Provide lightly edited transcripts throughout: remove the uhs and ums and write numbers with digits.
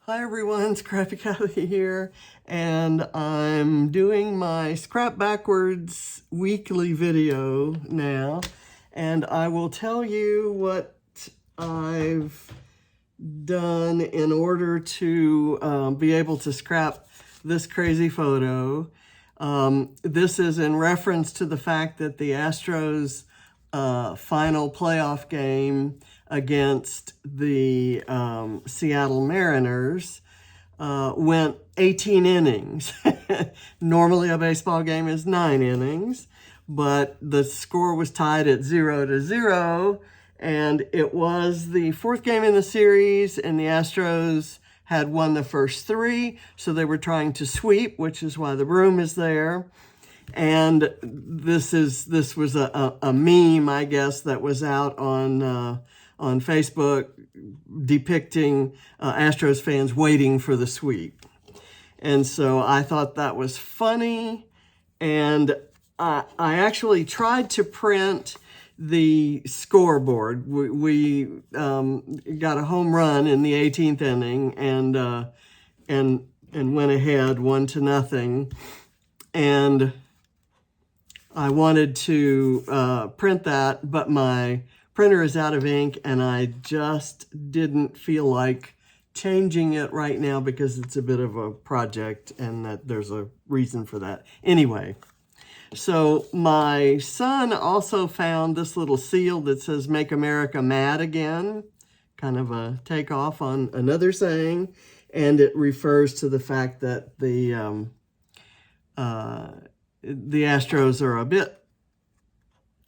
Hi everyone, Scrappy Cathy here, and I'm doing my Scrap Backwards weekly video now, and I will tell you what I've done in order to be able to scrap this crazy photo. This is in reference to the fact that the Astros final playoff game against the Seattle Mariners went 18 innings. Normally a baseball game is 9 innings, but the score was tied at 0-0, and it was the 4th game in the series, and the Astros had won the first 3, so they were trying to sweep, which is why the broom is there. And this was a meme, I guess, that was out on Facebook depicting Astros fans waiting for the sweep. And so I thought that was funny, and I actually tried to print the scoreboard. We got a home run in the 18th inning and went ahead 1-0, and I wanted to print that, but my printer is out of ink, and I just didn't feel like changing it right now because it's a bit of a project and that there's a reason for that. Anyway, so my son also found this little seal that says "Make America Mad Again," kind of a takeoff on another saying, and it refers to the fact that the Astros are a bit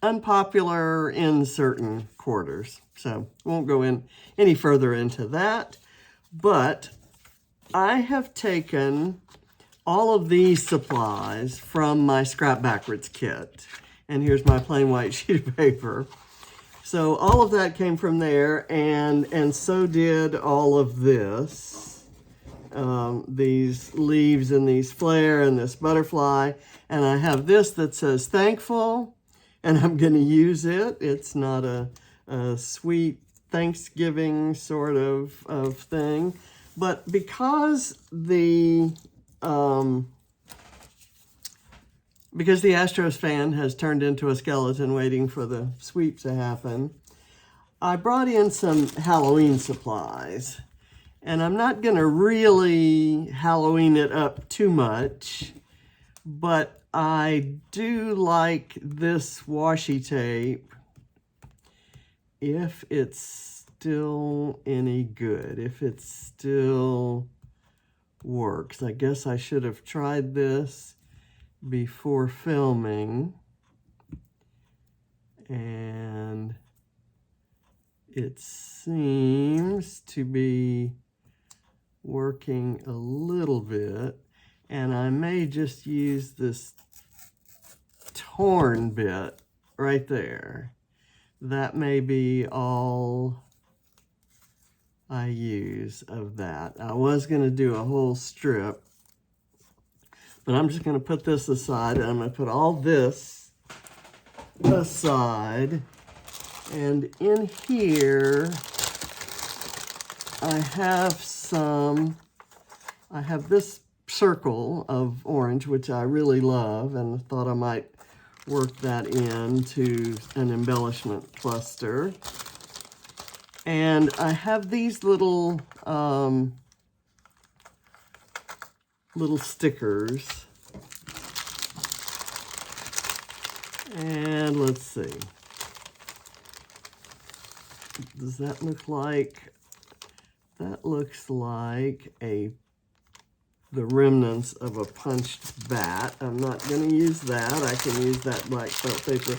unpopular in certain quarters. So won't go in any further into that. But I have taken all of these supplies from my Scrap Backwards kit. And here's my plain white sheet of paper. So all of that came from there, and so did all of this. These leaves and these flare and this butterfly. And I have this that says "Thankful," and I'm going to use it. It's not a sweet Thanksgiving sort of thing. But because the Astros fan has turned into a skeleton waiting for the sweep to happen, I brought in some Halloween supplies. And I'm not going to really Halloween it up too much, but I do like this washi tape, if it's still any good, if it still works. I guess I should have tried this before filming, and it seems to be working a little bit, and I may just use this torn bit right there. That may be all I use of that. I was going to do a whole strip, but I'm just going to put this aside, and I'm going to put all this aside. And in here, I have this circle of orange, which I really love, and thought I might work that into an embellishment cluster. And I have these little stickers. And let's see. Does that look like? That looks like the remnants of a punched bat. I'm not going to use that. I can use that black felt paper.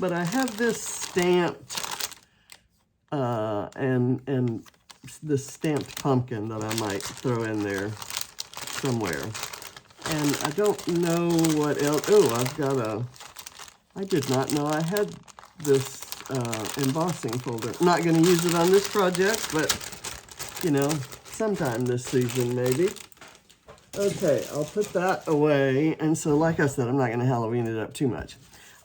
But I have this stamped and this stamped pumpkin that I might throw in there somewhere. And I don't know what else. Oh, I did not know I had this embossing folder. I'm not going to use it on this project, but, you know, sometime this season maybe. Okay, I'll put that away. And so, like I said, I'm not going to Halloween it up too much.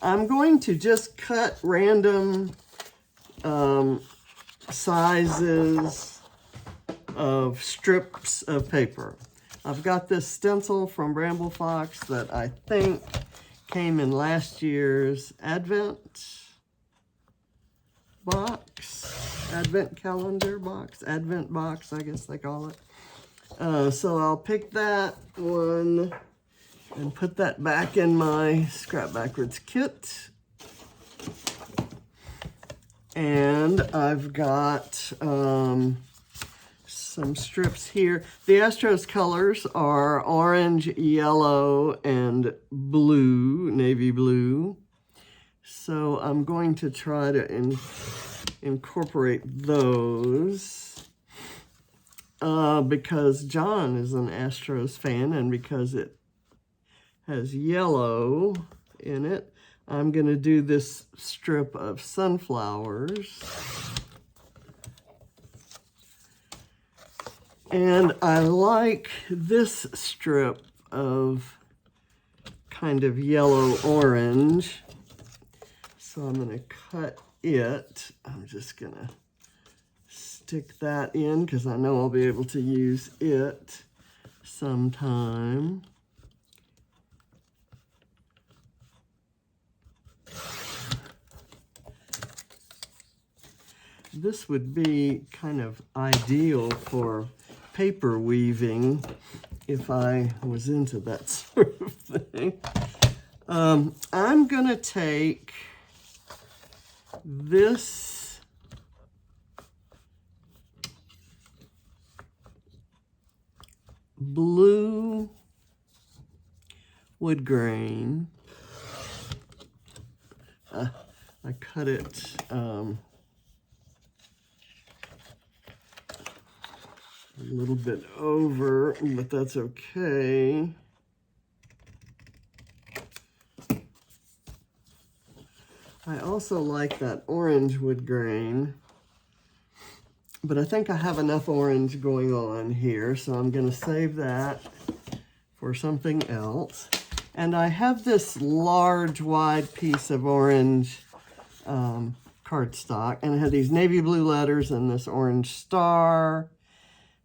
I'm going to just cut random sizes of strips of paper. I've got this stencil from Bramble Fox that I think came in last year's Advent box, Advent calendar box, Advent box, I guess they call it. So I'll pick that one and put that back in my Scrap Backwards kit. And I've got some strips here. The Astros colors are orange, yellow, and blue, navy blue. So I'm going to try to incorporate those because John is an Astros fan, and because it has yellow in it, I'm going to do this strip of sunflowers. And I like this strip of kind of yellow-orange. So I'm going to cut it. I'm just going to stick that in because I know I'll be able to use it sometime. This would be kind of ideal for paper weaving if I was into that sort of thing. I'm going to take this blue wood grain. I cut it a little bit over, but that's okay. I also like that orange wood grain, but I think I have enough orange going on here, so I'm going to save that for something else. And I have this large, wide piece of orange cardstock, and it had these navy blue letters and this orange star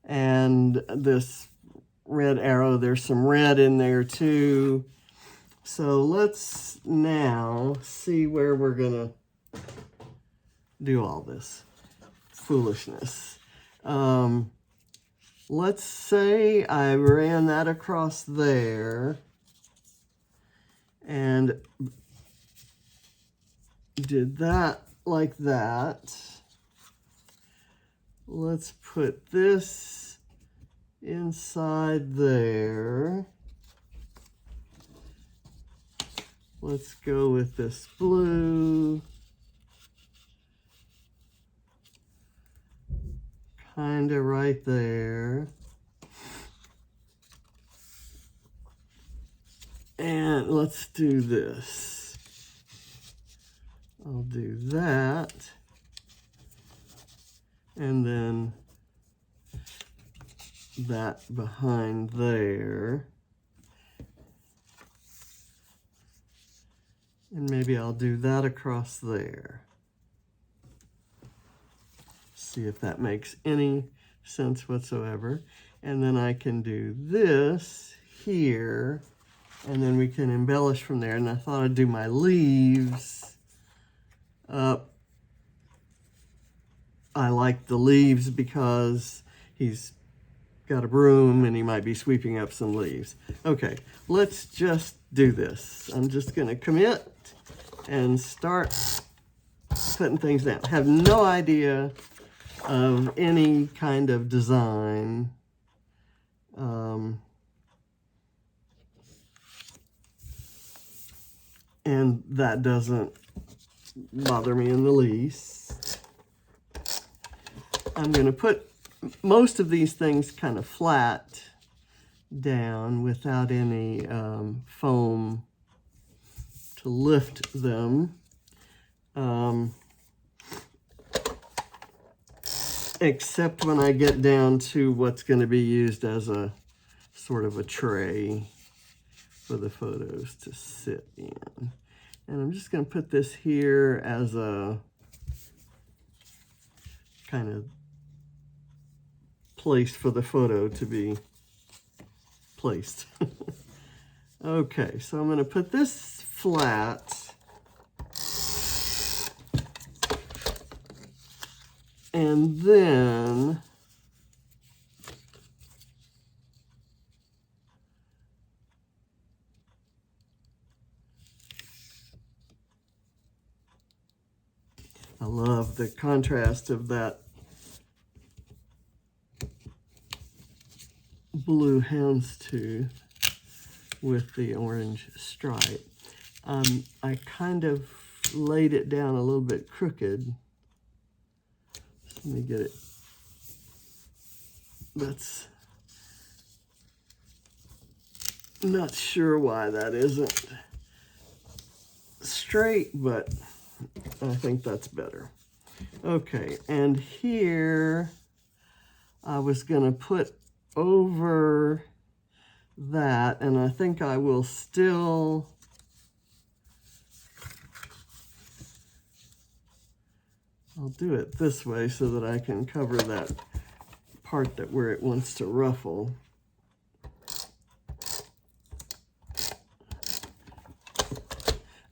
and this red arrow. There's some red in there too. So let's now see where we're gonna do all this foolishness. Let's say I ran that across there and did that like that. Let's put this inside there. Let's go with this blue. Kind of right there. And let's do this. I'll do that. And then that behind there. And maybe I'll do that across there. See if that makes any sense whatsoever. And then I can do this here, and then we can embellish from there. And I thought I'd do my leaves up. I like the leaves because he's got a broom and he might be sweeping up some leaves. Okay, let's just do this. I'm just going to commit and start putting things down. I have no idea of any kind of design. And that doesn't bother me in the least. I'm going to put most of these things kind of flat down without any foam to lift them. Except when I get down to what's going to be used as a sort of a tray for the photos to sit in. And I'm just going to put this here as a kind of place for the photo to be placed. Okay, so I'm going to put this flat. And then I love the contrast of that blue houndstooth with the orange stripe. I kind of laid it down a little bit crooked. Let me get it. That's not sure why that isn't straight, but I think that's better. Okay, and here I was gonna put over that, and I think I will still I'll do it this way so that I can cover that part that where it wants to ruffle.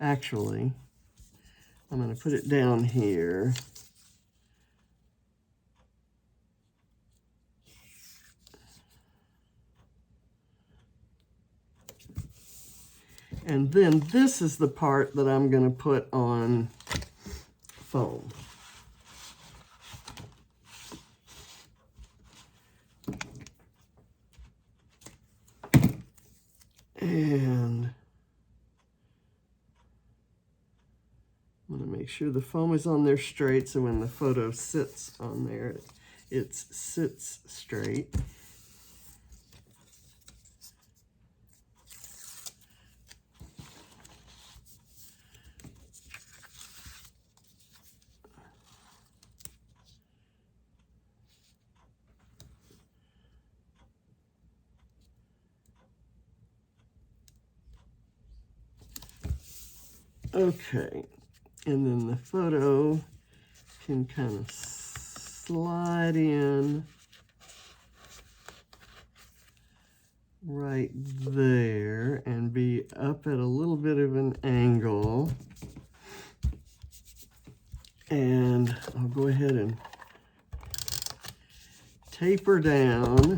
Actually, I'm going to put it down here. And then this is the part that I'm going to put on foam. And I'm going to make sure the foam is on there straight, so when the photo sits on there, it sits straight. Okay, and then the photo can kind of slide in right there and be up at a little bit of an angle. And I'll go ahead and taper down.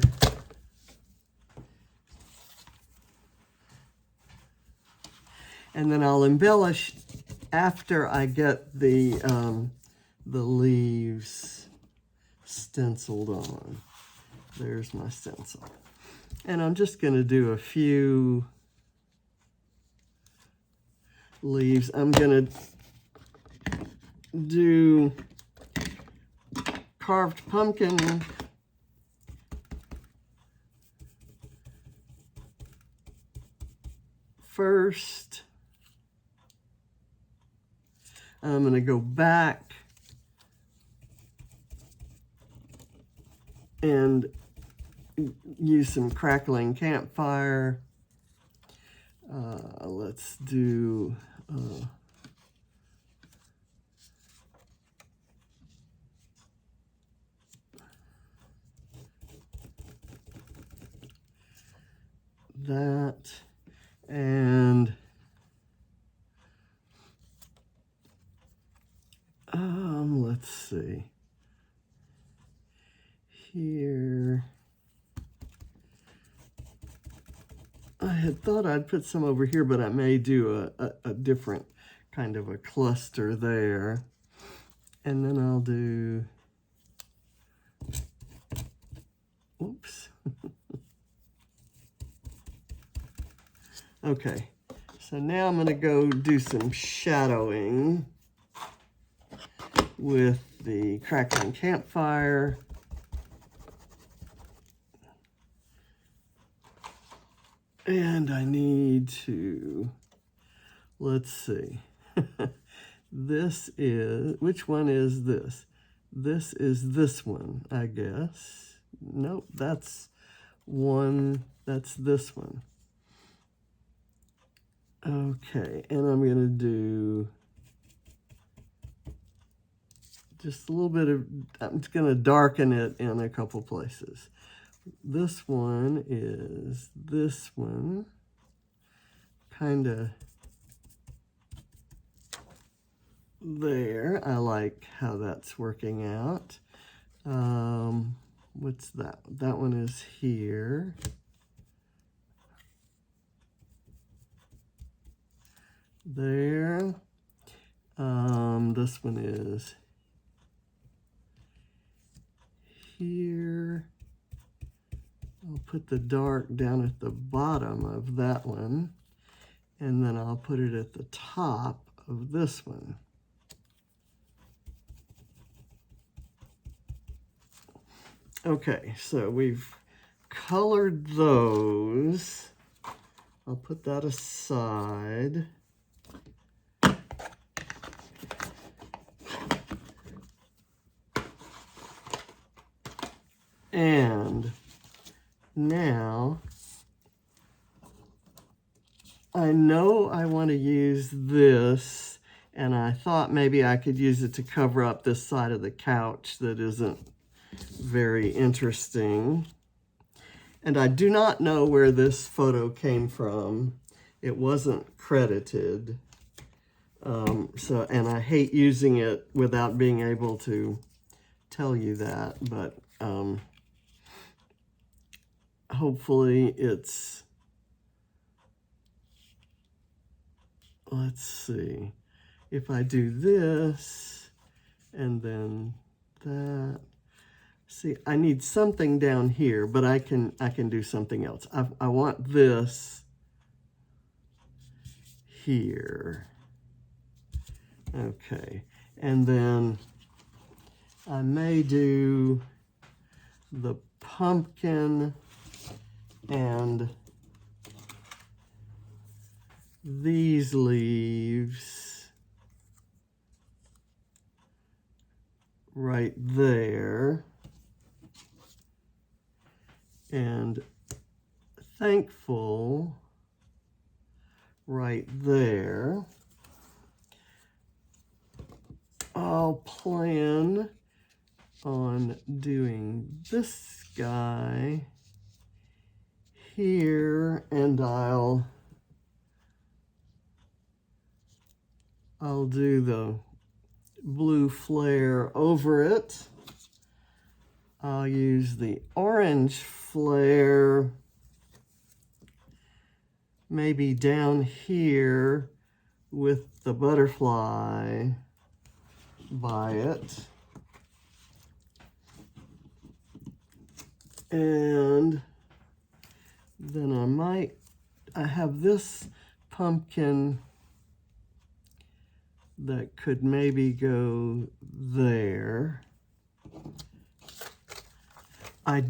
And then I'll embellish after I get the leaves stenciled on. There's my stencil. And I'm just going to do a few leaves. I'm going to do carved pumpkin first. I'm going to go back and use some crackling campfire. Let's do that, and let's see here. I had thought I'd put some over here, but I may do a different kind of a cluster there. And then I'll do, oops. Okay, so now I'm going to go do some shadowing with the crackling campfire. And I need to, let's see, this is, which one is this? This is this one, I guess. Nope, that's one, that's this one. Okay, and I'm going to do just a little bit of, I'm just going to darken it in a couple places. This one is this one, kind of there. I like how that's working out. What's that? That one is here. There. This one is here. I'll put the dark down at the bottom of that one, and then I'll put it at the top of this one. Okay, so we've colored those. I'll put that aside. And now I know I want to use this, and I thought maybe I could use it to cover up this side of the couch that isn't very interesting. And I do not know where this photo came from. It wasn't credited. And I hate using it without being able to tell you that, but hopefully it's, let's see, if I do this and then that, see, I need something down here, but I can do something else. I want this here. Okay, and then I may do the pumpkin and these leaves right there, and thankful right there. I'll plan on doing this guy here, and I'll do the blue flare over it. I'll use the orange flare maybe down here with the butterfly by it. And then I have this pumpkin that could maybe go there. I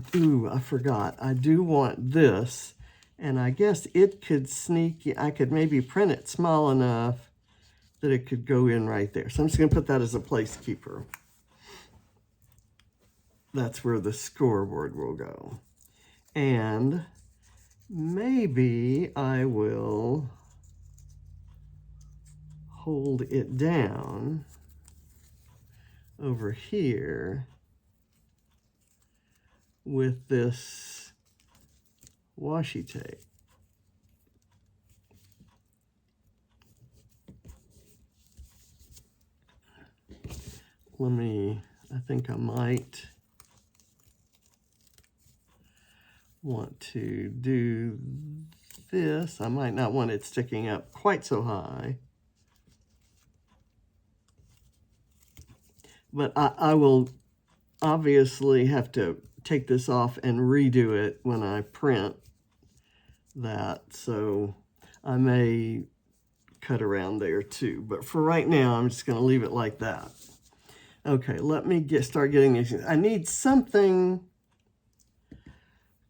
forgot. I do want this, and I guess it could I could maybe print it small enough that it could go in right there. So I'm just going to put that as a placekeeper. That's where the scoreboard will go. And maybe I will hold it down over here with this washi tape. I think I might want to do this. I might not want it sticking up quite so high. But I will obviously have to take this off and redo it when I print that. So I may cut around there too. But for right now, I'm just going to leave it like that. Okay, let me start getting these. I need something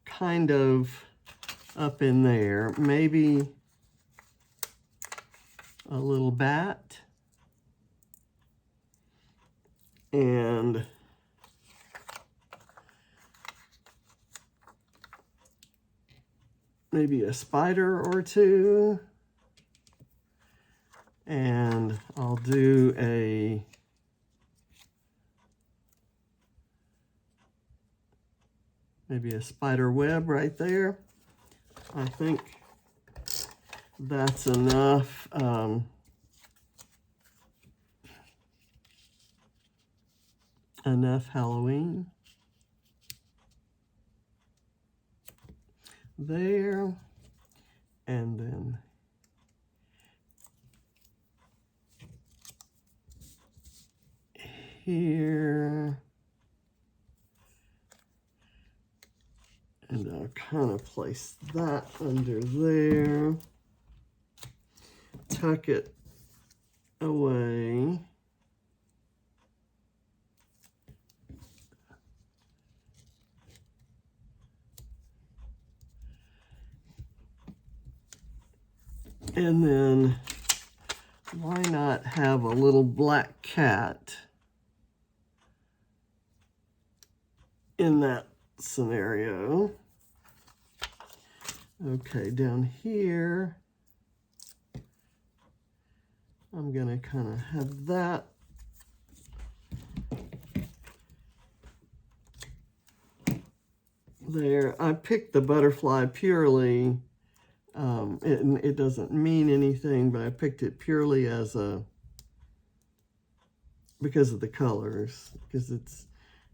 kind of up in there. Maybe a little bat. And maybe a spider or two. And I'll do a maybe a spider web right there. I think that's enough. Enough Halloween. There. And then here. And I'll kind of place that under there. Tuck it away. And then why not have a little black cat in that scenario? Okay, down here, I'm gonna kind of have that. There, I picked the butterfly purely, it doesn't mean anything, but I picked it purely as because of the colors, because it's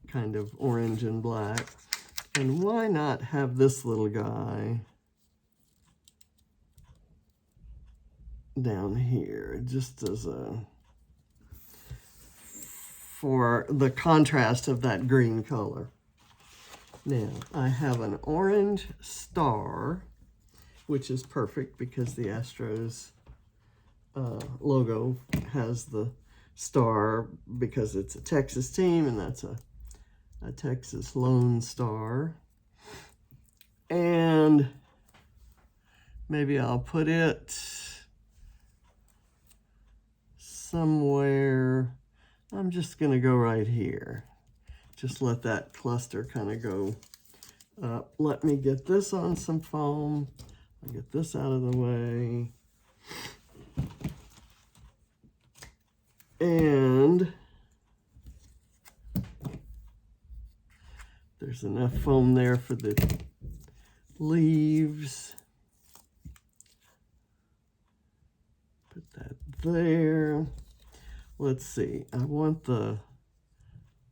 kind of orange and black. And why not have this little guy down here, just as for the contrast of that green color. Now, I have an orange star, which is perfect because the Astros logo has the star because it's a Texas team, and that's a Texas Lone Star. And maybe I'll put it somewhere. I'm just going to go right here. Just let that cluster kind of go up. Let me get this on some foam. I'll get this out of the way. And there's enough foam there for the leaves. Put that there. Let's see, I want the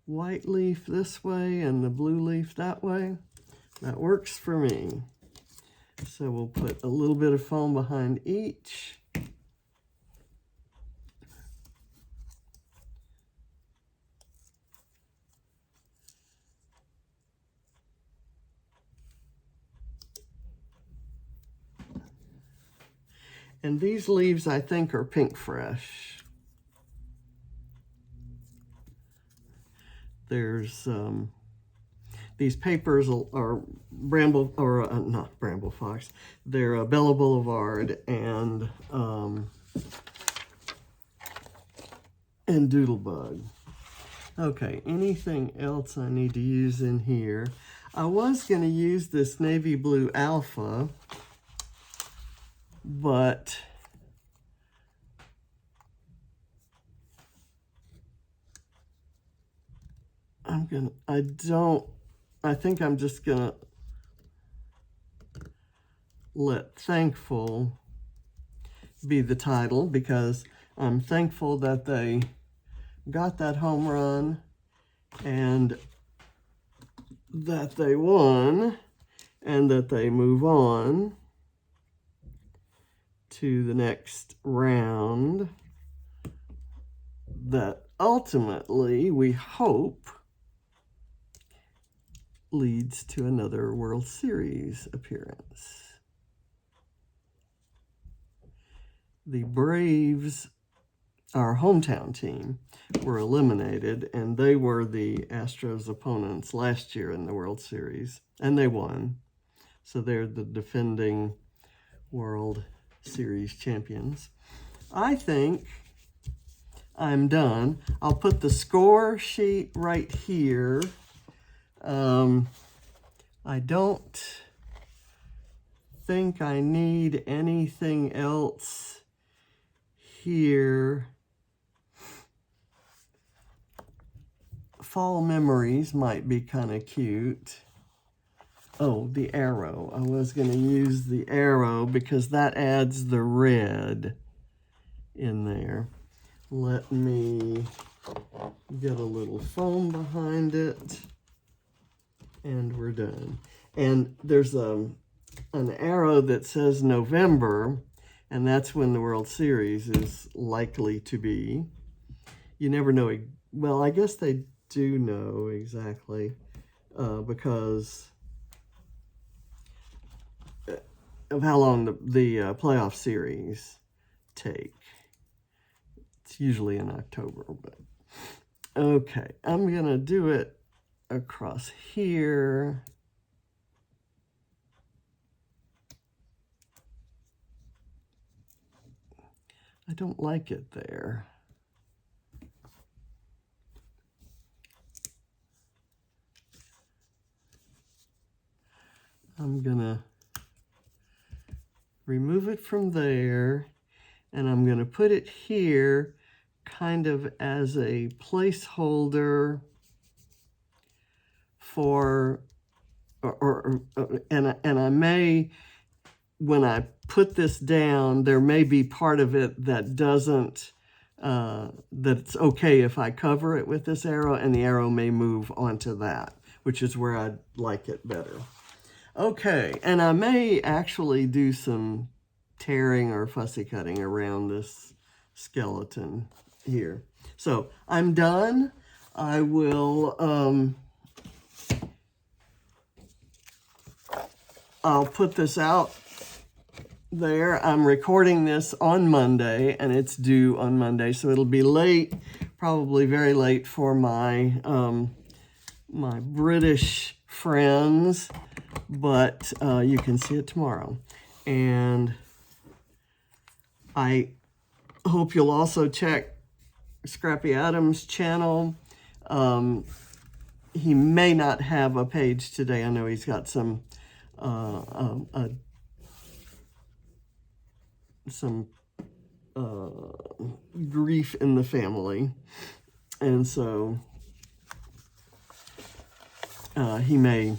white leaf this way and the blue leaf that way. That works for me. So we'll put a little bit of foam behind each. And these leaves, I think, are pink fresh. There's these papers are Bramble, or not Bramble Fox. They're Bella Boulevard and Doodlebug. Okay, anything else I need to use in here? I was going to use this navy blue alpha, but I think I'm just gonna let Thankful be the title, because I'm thankful that they got that home run and that they won and that they move on to the next round that ultimately, we hope, leads to another World Series appearance. The Braves, our hometown team, were eliminated, and they were the Astros opponents last year in the World Series, and they won. So they're the defending World Series champions. I think I'm done. I'll put the score sheet right here. I don't think I need anything else here. Fall memories might be kind of cute. oh, the arrow. I was going to use the arrow because that adds the red in there. Let me get a little foam behind it, and we're done. And there's an arrow that says November, and that's when the World Series is likely to be. You never know. Well, I guess they do know exactly because of how long the playoff series take. It's usually in October, but okay, I'm gonna do it across here. I don't like it there. I'm gonna remove it from there, and I'm gonna put it here kind of as a placeholder for, and I may, when I put this down, there may be part of it that doesn't, that it's okay if I cover it with this arrow, and the arrow may move onto that, which is where I'd like it better. Okay, and I may actually do some tearing or fussy cutting around this skeleton here. So I'm done. I will, I'll put this out there. I'm recording this on Monday, and it's due on Monday, so it'll be late, probably very late for my, my British friends, but you can see it tomorrow. And I hope you'll also check Scrappy Adams' channel. He may not have a page today. I know he's got some grief in the family, and so he may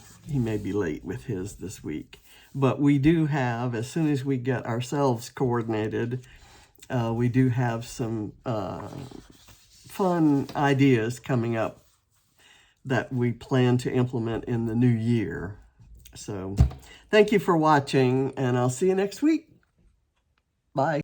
be late with his this week. But we do have, as soon as we get ourselves coordinated, we do have some fun ideas coming up that we plan to implement in the new year. So thank you for watching, and I'll see you next week. Bye.